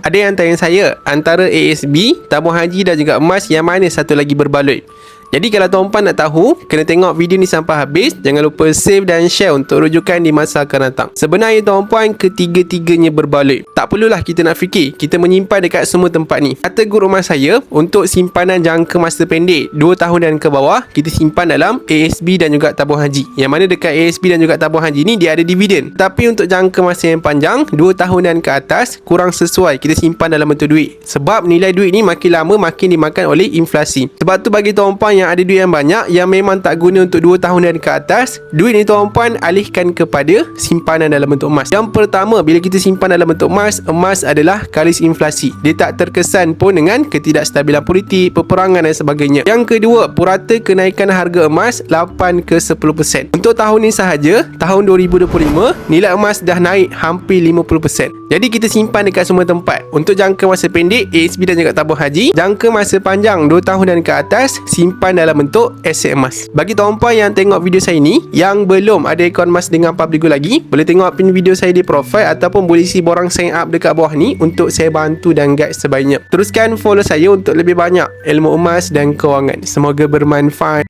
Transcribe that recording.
Ada yang tanya saya, antara ASB, tabung haji dan juga emas, yang mana satu lagi berbaloi? Jadi kalau tuan-puan nak tahu, kena tengok video ni sampai habis. Jangan lupa save dan share untuk rujukan di masa akan datang. Sebenarnya tuan-puan, ketiga-tiganya berbaloi. Tak perlulah kita nak fikir, kita menyimpan dekat semua tempat ni. Kata guru rumah saya, untuk simpanan jangka masa pendek 2 tahun dan ke bawah, kita simpan dalam ASB dan juga tabung haji. Yang mana dekat ASB dan juga tabung haji ni dia ada dividen. Tapi untuk jangka masa yang panjang, 2 tahun dan ke atas, kurang sesuai kita simpan dalam bentuk duit. Sebab nilai duit ni makin lama makin dimakan oleh inflasi. Sebab tu bagi tuan-puan yang ada duit yang banyak, yang memang tak guna untuk 2 tahun dan ke atas, duit ni tuan-puan alihkan kepada simpanan dalam bentuk emas. Yang pertama, bila kita simpan dalam bentuk emas, emas adalah kalis inflasi. Dia tak terkesan pun dengan ketidakstabilan politik, peperangan dan sebagainya. Yang kedua, purata kenaikan harga emas 8 ke 10%. Untuk tahun ni sahaja, tahun 2025, nilai emas dah naik hampir 50%. Jadi kita simpan dekat semua tempat. Untuk jangka masa pendek, ASB dan juga tabung haji. Jangka masa panjang 2 tahun dan ke atas, simpan dalam bentuk aset emas. Bagi tuan-puan yang tengok video saya ni, yang belum ada akaun emas dengan Publigo lagi, boleh tengok pin video saya di profile ataupun boleh isi borang sign up dekat bawah ni untuk saya bantu dan guide sebaiknya. Teruskan follow saya untuk lebih banyak ilmu emas dan kewangan. Semoga bermanfaat.